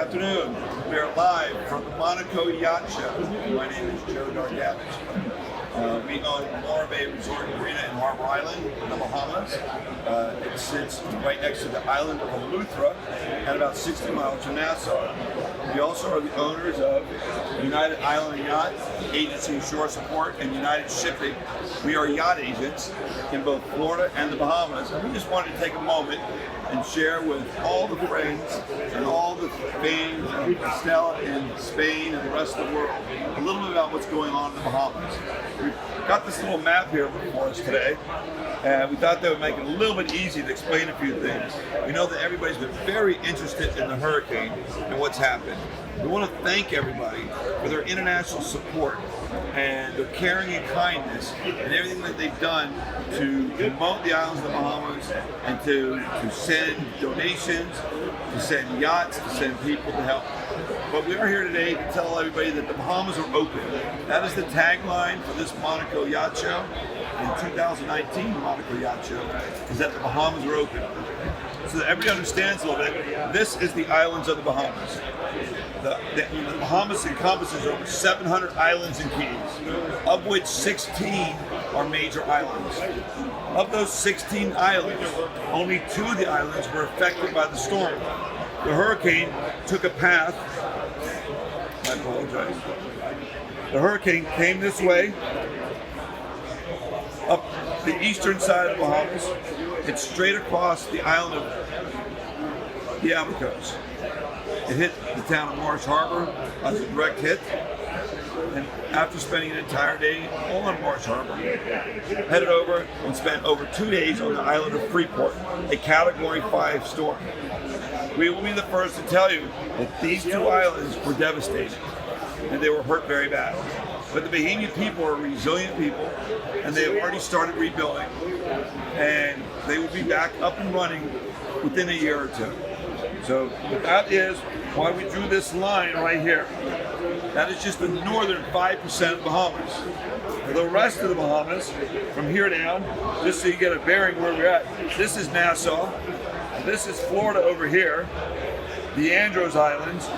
afternoon. We are live from the Monaco Yacht Show. My name is Joe Dargavage. We own Romora Resort Marina in Harbour Island in the Bahamas. It sits right next to the island of Eleuthera and about 60 miles from Nassau. We also are the owners of United Island Yacht, Agency Shore Support, and United Shipping. We are yacht agents in both Florida and the Bahamas, and we just wanted to take a moment and share with all the friends and all the fans of ESTELA in Spain and the rest of the world a little bit about what's going on in the Bahamas. We've got this little map here for us today, and we thought that would make it a little bit easy to explain a few things. We know that everybody's been very interested in the hurricane and what's happened. We want to thank everybody for their international support and their caring and kindness and everything that they've done to promote the islands of the Bahamas and to send donations, to send yachts, to send people to help. But we are here today to tell everybody that the Bahamas are open. That is the tagline for this Monaco Yacht Show. In 2019, the Monaco Yacht Show is that the Bahamas are open. So that everybody understands a little bit, this is the islands of the Bahamas. The Bahamas encompasses over 700 islands and keys, of which 16 are major islands. Of those 16 islands, only 2 of the islands were affected by the storm. The hurricane took a path, I apologize. The hurricane came this way, up the eastern side of the Bahamas. It's straight across the island of the Abacos. It hit the town of Marsh Harbor as a direct hit, and after spending an entire day on Marsh Harbor, headed over and spent over 2 days on the island of Freeport, a Category 5 storm. We will be the first to tell you that these 2 islands were devastated, and they were hurt very bad. But the Bahamian people are resilient people, and they have already started rebuilding, and they will be back up and running within a year or 2. So that is why we drew this line right here. That is just the northern 5% of the Bahamas. For the rest of the Bahamas, from here down, just so you get a bearing where we're at, this is Nassau, this is Florida over here, the Andros Islands,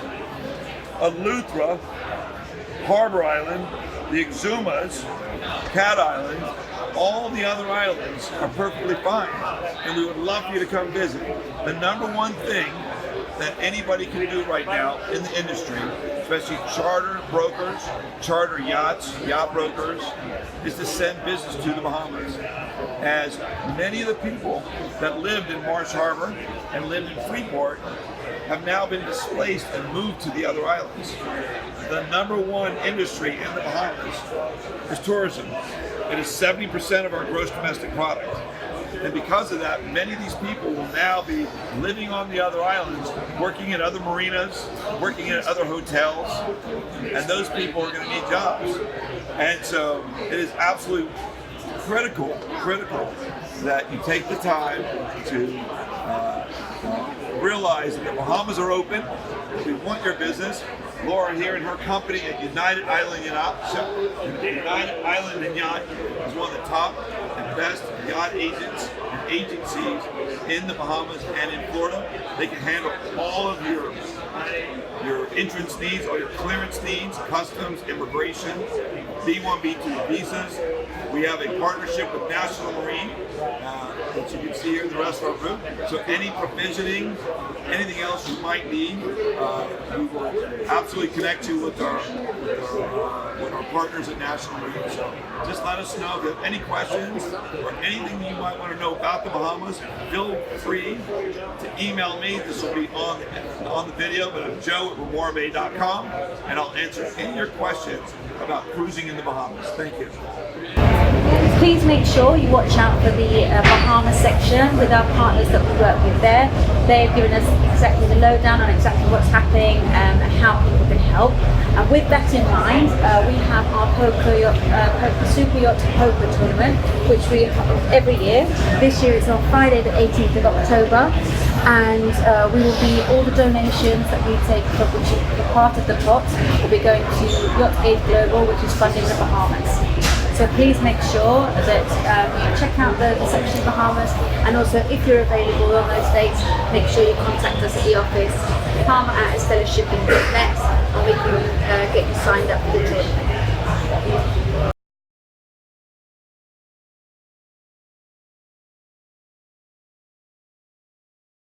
Eleuthera, Harbour Island, the Exumas, Cat Island, all the other islands are perfectly fine, and we would love for you to come visit. The number one thing that anybody can do right now in the industry, especially charter brokers, charter yachts, yacht brokers, is to send business to the Bahamas. As many of the people that lived in Marsh Harbor and lived in Freeport have now been displaced and moved to the other islands. The number one industry in the Bahamas is tourism. It is 70% of our gross domestic product. And because of that, many of these people will now be living on the other islands, working at other marinas, working at other hotels, and those people are going to need jobs. And so it is absolutely critical that you take the time to realize that the Bahamas are open. We want your business. Laura here and her company at United Island Yacht Show. United Island and Yacht is one of the top and best yacht agents and agencies in the Bahamas and in Florida. They can handle all of your entrance needs, all your clearance needs, customs, immigration, B1, B2 visas. We have a partnership with National Marine, that you can see here in the rest of our group. So any provisioning, anything else you might need, we will absolutely connect you with our partners at National Marine. So just let us know if you have any questions or anything that you might want to know about the Bahamas. Feel free to email me. This will be on the video, but I'm joe@romorabay.com, and I'll answer any of your questions about cruising in the Bahamas. Thank you. Please make sure you watch out for the Bahamas section with our partners that we work with there. They've given us exactly the lowdown on exactly what's happening and how people can help. And with that in mind, we have our Super Yacht Poker Tournament, which we have every year. This year it's on Friday the 18th of October. And we will be, all the donations that we take, from which is part of the pot, will be going to Yacht Aid Global, which is funding the Bahamas. So please make sure that you check out the section of Bahamas, and also if you're available on those dates, make sure you contact us at the office come at ESTELAShipping.net and we can get you signed up for the trip.